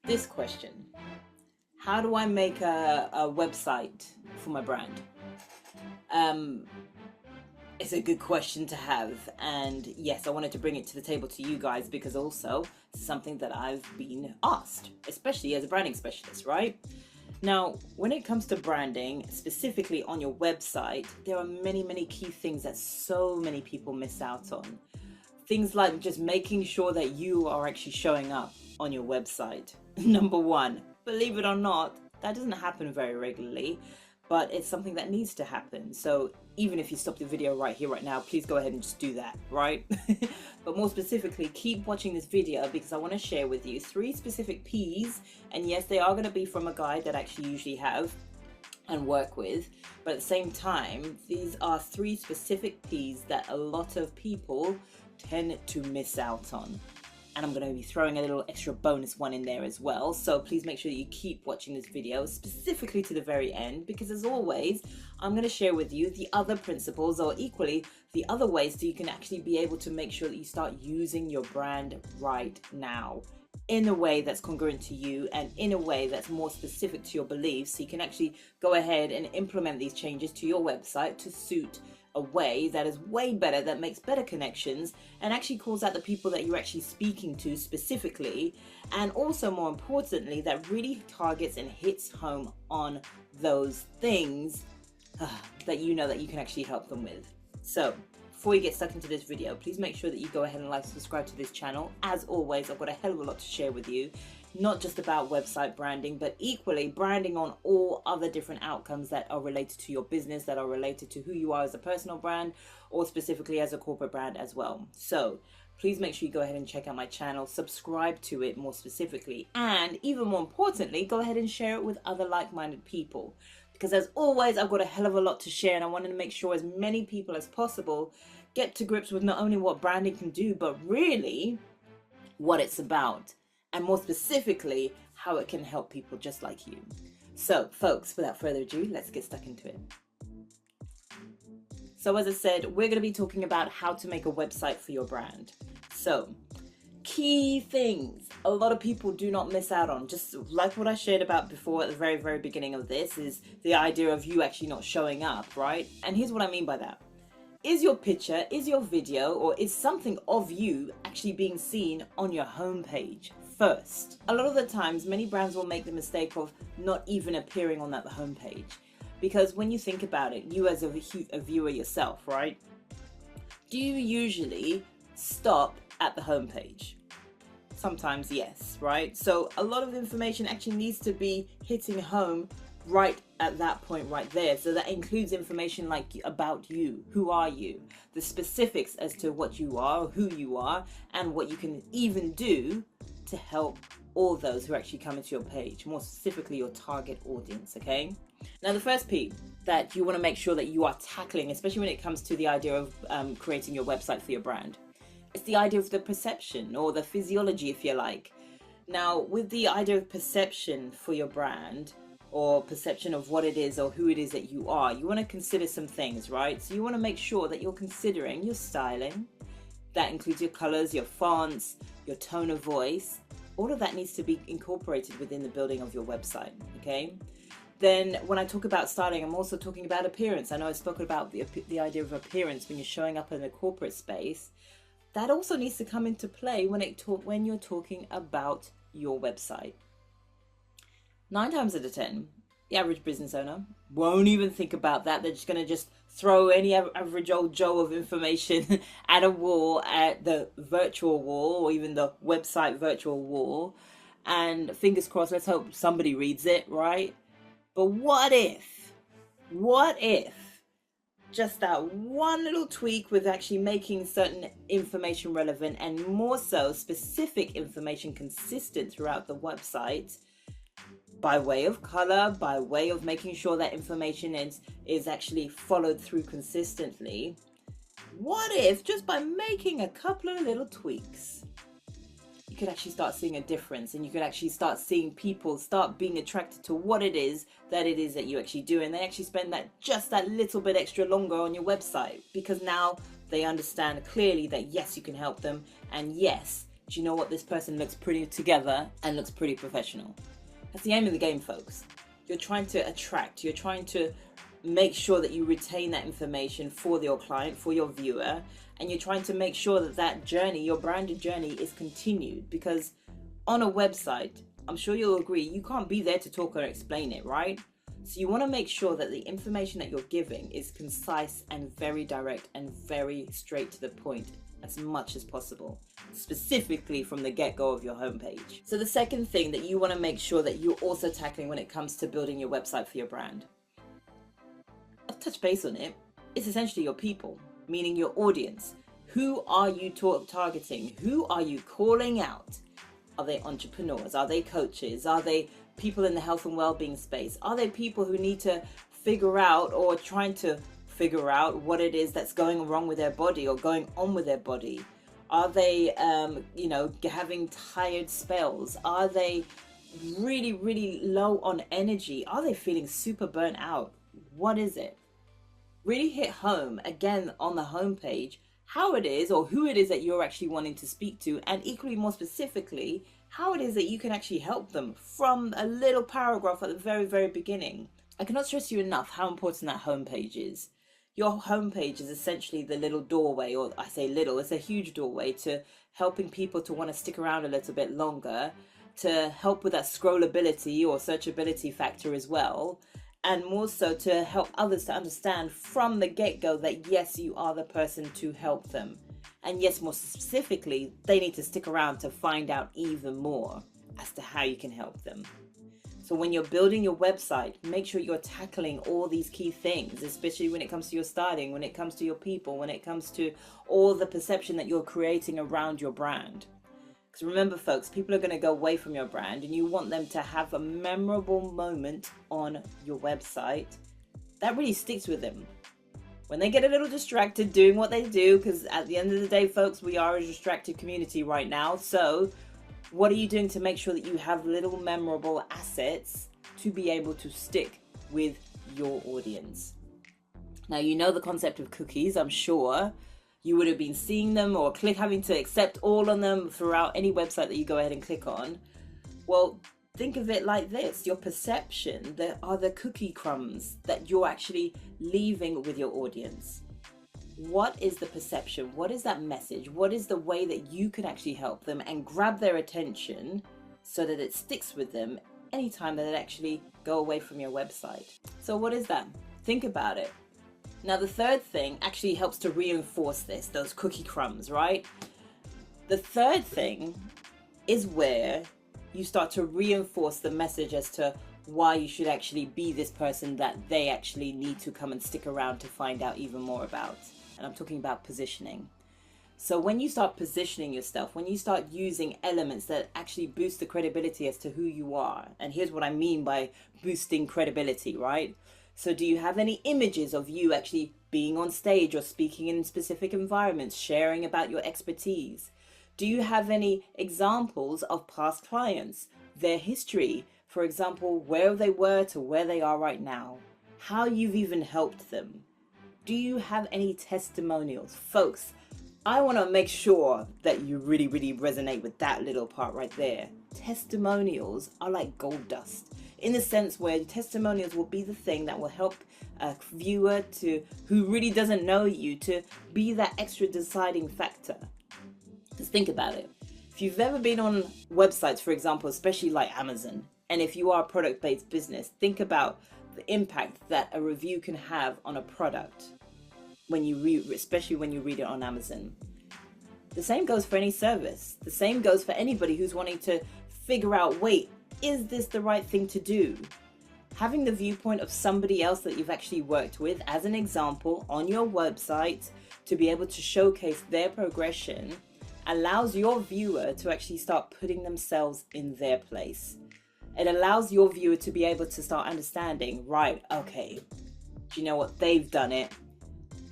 this question. How do I make a website for my brand? It's a good question to have, and yes, I wanted to bring it to the table to you guys because also it's something that I've been asked, especially as a branding specialist, right? Now, when it comes to branding, specifically on your website, there are many key things that so many people miss out on. Things like just making sure that you are actually showing up on your website. Number one, believe it or not, that doesn't happen very regularly, but it's something that needs to happen. So even if you stop the video right here, right now, please go ahead and just do that, right? But more specifically, keep watching this video because I want to share with you 3 specific P's. And yes, they are going to be from a guide that I actually usually have and work with, but at the same time, these are 3 specific P's that a lot of people tend to miss out on. And I'm going to be throwing a little extra bonus one in there as well. So please make sure that you keep watching this video specifically to the very end, because as always, I'm going to share with you the other principles, or equally the other ways so you can actually be able to make sure that you start using your brand right now in a way that's congruent to you and in a way that's more specific to your beliefs, so you can actually go ahead and implement these changes to your website to suit a way that is way better, that makes better connections and actually calls out the people that you're actually speaking to specifically, and also more importantly that really targets and hits home on those things that you know that you can actually help them with. So before we get stuck into this video, please make sure that you go ahead and like, subscribe to this channel. As always, I've got a hell of a lot to share with you, not just about website branding, but equally branding on all other different outcomes that are related to your business, that are related to who you are as a personal brand or specifically as a corporate brand as well. So please make sure you go ahead and check out my channel, subscribe to it more specifically, and even more importantly, go ahead and share it with other like-minded people. Because as always, I've got a hell of a lot to share, and I wanted to make sure as many people as possible get to grips with not only what branding can do, but really what it's about, and more specifically, how it can help people just like you. So folks, without further ado, let's get stuck into it. So as I said, we're going to be talking about how to make a website for your brand. So key things a lot of people do not miss out on, just like what I shared about before at the very beginning of this, is the idea of you actually not showing up, right? And here's what I mean by that. Is your picture, is your video, or is something of you actually being seen on your homepage first? A lot of the times, many brands will make the mistake of not even appearing on that homepage. Because when you think about it, you as a viewer yourself, right? Do you usually stop at the homepage? Sometimes yes, right? So a lot of information actually needs to be hitting home right at that point right there. So that includes information like about you, who are you, the specifics as to what you are, who you are, and what you can even do to help all those who actually come into your page, more specifically your target audience. Okay, now the first P that you want to make sure that you are tackling, especially when it comes to the idea of creating your website for your brand, it's the idea of the perception, or the physiology if you like. Now with the idea of perception for your brand, or perception of what it is or who it is that you are, you want to consider some things, right? So you want to make sure that you're considering your styling. That includes your colors, your fonts, your tone of voice. All of that needs to be incorporated within the building of your website, okay? Then when I talk about styling, I'm also talking about appearance. I know I spoke about the idea of appearance when you're showing up in a corporate space. That also needs to come into play when you're talking about your website. 9 times out of 10, the average business owner won't even think about that. They're just going to just throw any average old Joe of information at a wall, at the virtual wall, or even the website virtual wall. And fingers crossed, let's hope somebody reads it, right? But what if just that one little tweak with actually making certain information relevant, and more so specific information consistent throughout the website, by way of color, by way of making sure that information is actually followed through consistently. What if just by making a couple of little tweaks, you could actually start seeing a difference, and you could actually start seeing people start being attracted to what it is that you actually do, and they actually spend just that little bit extra longer on your website, because now they understand clearly that yes, you can help them, and yes, do you know what, this person looks pretty together and looks pretty professional. That's the aim of the game, folks. You're trying to attract, you're trying to make sure that you retain that information for your client, for your viewer, and you're trying to make sure that that journey, your branded journey, is continued. Because on a website, I'm sure you'll agree, you can't be there to talk or explain it, right? So you want to make sure that the information that you're giving is concise and very direct and very straight to the point as much as possible, specifically from the get-go of your homepage. So the second thing that you want to make sure that you're also tackling when it comes to building your website for your brand, I've touched base on it, it's essentially your people, meaning your audience. Who are you targeting? Who are you calling out? Are they entrepreneurs? Are they coaches? Are they people in the health and well-being space? Are they people who need to figure out or trying to figure out what it is that's going wrong with their body or going on with their body? Are they, having tired spells? Are they really, really low on energy? Are they feeling super burnt out? What is it? Really hit home again on the homepage how it is or who it is that you're actually wanting to speak to, and equally more specifically, how it is that you can actually help them from a little paragraph at the very, very beginning. I cannot stress you enough how important that homepage is. Your homepage is essentially the little doorway, or I say little, it's a huge doorway to helping people to want to stick around a little bit longer, to help with that scrollability or searchability factor as well, and more so to help others to understand from the get-go that yes, you are the person to help them. And yes, more specifically, they need to stick around to find out even more as to how you can help them. So when you're building your website, make sure you're tackling all these key things, especially when it comes to your styling, when it comes to your people, when it comes to all the perception that you're creating around your brand. Because remember, folks, people are going to go away from your brand and you want them to have a memorable moment on your website that really sticks with them. When they get a little distracted doing what they do, because at the end of the day, folks, we are a distracted community right now. So what are you doing to make sure that you have little memorable assets to be able to stick with your audience? Now, you know the concept of cookies, I'm sure. You would have been seeing them or having to accept all of them throughout any website that you go ahead and click on. Well, think of it like this. Your perception, there are the cookie crumbs that you're actually leaving with your audience. What is the perception? What is that message? What is the way that you can actually help them and grab their attention so that it sticks with them anytime that they actually go away from your website? So what is that? Think about it. Now, the third thing actually helps to reinforce this, those cookie crumbs, right? The third thing is where you start to reinforce the message as to why you should actually be this person that they actually need to come and stick around to find out even more about. And I'm talking about positioning. So when you start positioning yourself, when you start using elements that actually boost the credibility as to who you are, and here's what I mean by boosting credibility, right? So do you have any images of you actually being on stage or speaking in specific environments, sharing about your expertise? Do you have any examples of past clients, their history, for example, where they were to where they are right now, how you've even helped them? Do you have any testimonials? Folks, I want to make sure that you really, really resonate with that little part right there. Testimonials are like gold dust, in the sense where testimonials will be the thing that will help a viewer who really doesn't know you to be that extra deciding factor. Just think about it. If you've ever been on websites, for example, especially like Amazon, and if you are a product-based business, think about the impact that a review can have on a product especially when you read it on Amazon. The same goes for any service. The same goes for anybody who's wanting to figure out, wait, is this the right thing to do? Having the viewpoint of somebody else that you've actually worked with as an example on your website to be able to showcase their progression allows your viewer to actually start putting themselves in their place. It allows your viewer to be able to start understanding, right, okay, do you know what, they've done it.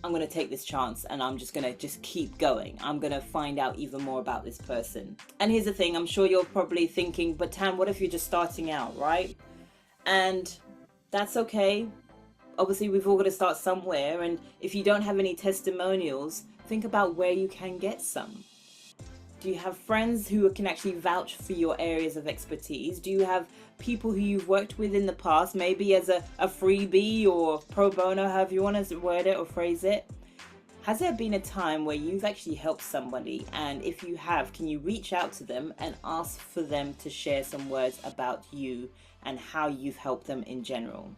I'm going to take this chance and I'm just going to keep going. I'm going to find out even more about this person. And here's the thing, I'm sure you're probably thinking, but Tam, what if you're just starting out, right? And that's okay. Obviously, we've all got to start somewhere. And if you don't have any testimonials, think about where you can get some. Do you have friends who can actually vouch for your areas of expertise? Do you have people who you've worked with in the past, maybe as a freebie or pro bono, however you want to word it or phrase it? Has there been a time where you've actually helped somebody, and if you have, can you reach out to them and ask for them to share some words about you and how you've helped them in general?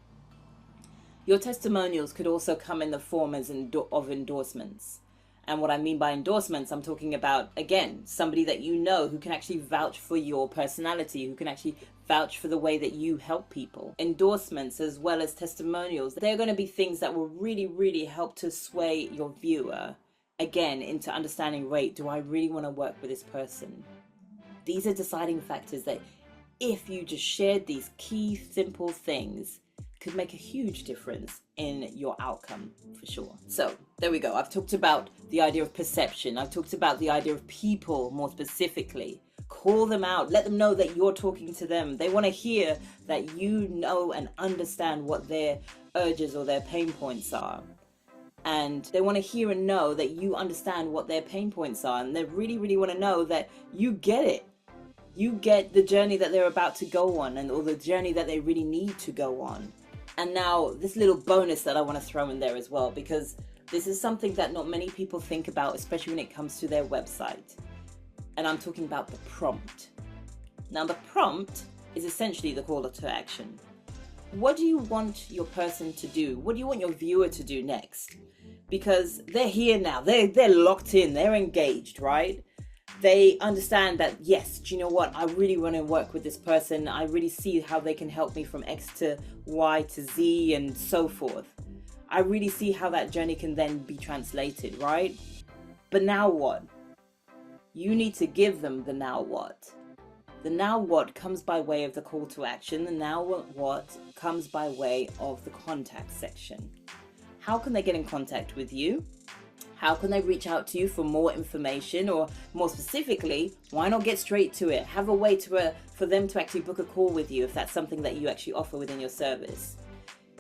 Your testimonials could also come in the form of endorsements. And what I mean by endorsements, I'm talking about, again, somebody that you know who can actually vouch for your personality, who can actually vouch for the way that you help people. Endorsements as well as testimonials, they're going to be things that will really, really help to sway your viewer, again, into understanding, wait, do I really want to work with this person? These are deciding factors that if you just shared these key, simple things, could make a huge difference in your outcome for sure. So there we go. I've talked about the idea of perception. I've talked about the idea of people more specifically. Call them out. Let them know that you're talking to them. They want to hear that you know and understand what their urges or their pain points are. And they want to hear and know that you understand what their pain points are. And they really, really want to know that you get it. You get the journey that they're about to go on, or the journey that they really need to go on. And now this little bonus that I want to throw in there as well, because this is something that not many people think about, especially when it comes to their website. And I'm talking about the prompt. Now, the prompt is essentially the call to action. What do you want your person to do? What do you want your viewer to do next? Because they're here now. They're locked in. They're engaged, right? They understand that, yes, do you know what? I really want to work with this person. I really see how they can help me from X to Y to Z and so forth. I really see how that journey can then be translated, right? But now what? You need to give them the now what. The now what comes by way of the call to action. The now what comes by way of the contact section. How can they get in contact with you? How can they reach out to you for more information, or more specifically, why not get straight to it? Have a way for them to actually book a call with you if that's something that you actually offer within your service.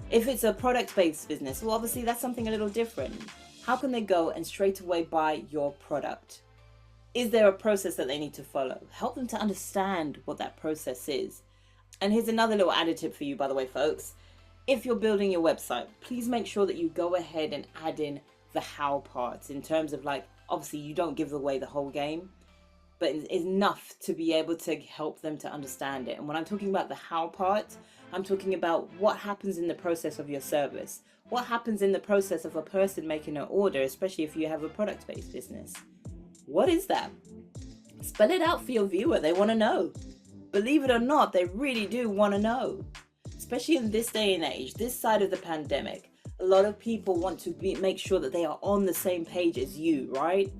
If it's a product-based business, well, obviously that's something a little different. How can they go and straight away buy your product? Is there a process that they need to follow? Help them to understand what that process is. And here's another little additive for you, by the way, folks. If you're building your website, please make sure that you go ahead and add in the how parts, in terms of, like, obviously you don't give away the whole game, but it's enough to be able to help them to understand it. And when I'm talking about the how part, I'm talking about what happens in the process of your service. What happens in the process of a person making an order, especially if you have a product-based business. What is that? Spell it out for your viewer. They want to know. Believe it or not, they really do want to know. Especially in this day and age, this side of the pandemic. A lot of people want to make sure that they are on the same page as you, right?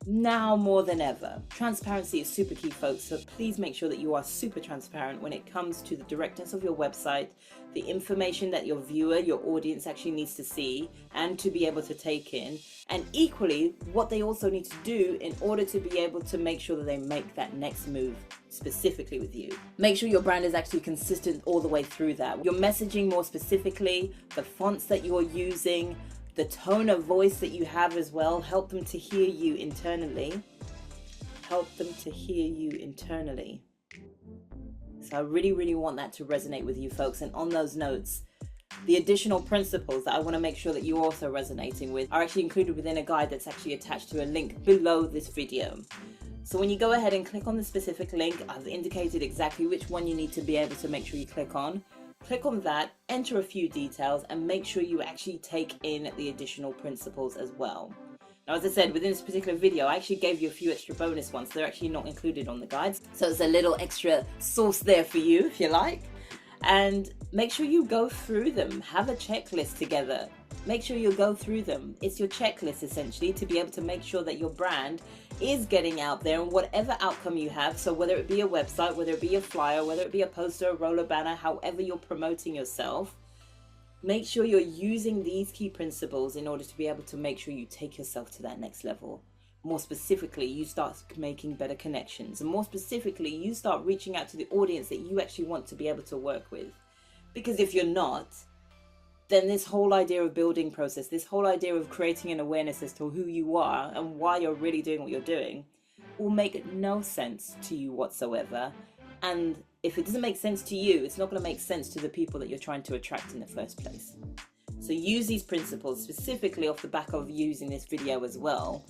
Now more than ever. Transparency is super key, folks, so please make sure that you are super transparent when it comes to the directness of your website, the information that your viewer, your audience actually needs to see and to be able to take in, and equally what they also need to do in order to be able to make sure that they make that next move specifically with you. Make sure your brand is actually consistent all the way through that. Your messaging more specifically, the fonts that you're using, the tone of voice that you have as well. Help them to hear you internally. Help them to hear you internally. So I really, really want that to resonate with you, folks. And on those notes, the additional principles that I want to make sure that you're also resonating with are actually included within a guide that's actually attached to a link below this video. So when you go ahead and click on the specific link, I've indicated exactly which one you need to be able to make sure you click on. Click on that, enter a few details, and make sure you actually take in the additional principles as well. Now, as I said, within this particular video, I actually gave you a few extra bonus ones. They're actually not included on the guides. So it's a little extra sauce there for you, if you like. And make sure you go through them. Have a checklist together. Make sure you go through them. It's your checklist, essentially, to be able to make sure that your brand is getting out there, and whatever outcome you have, so whether it be a website, whether it be a flyer, whether it be a poster, a roller banner, however you're promoting yourself, make sure you're using these key principles in order to be able to make sure you take yourself to that next level. More specifically, you start making better connections, and more specifically, you start reaching out to the audience that you actually want to be able to work with. Because if you're not, then this whole idea of building process, this whole idea of creating an awareness as to who you are and why you're really doing what you're doing, will make no sense to you whatsoever. And if it doesn't make sense to you, it's not going to make sense to the people that you're trying to attract in the first place. So use these principles, specifically off the back of using this video as well.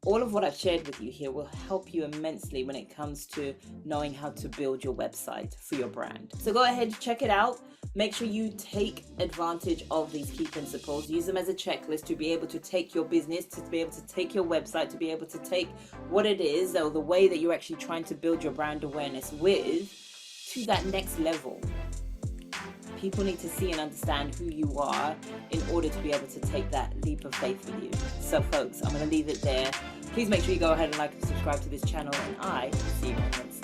All of what I've shared with you here will help you immensely when it comes to knowing how to build your website for your brand. So go ahead, check it out. Make sure you take advantage of these key principles. Use them as a checklist to be able to take your business, to be able to take your website, to be able to take what it is or the way that you're actually trying to build your brand awareness with to that next level. People need to see and understand who you are in order to be able to take that leap of faith with you. So folks, I'm going to leave it there. Please make sure you go ahead and like and subscribe to this channel, and I see you on the next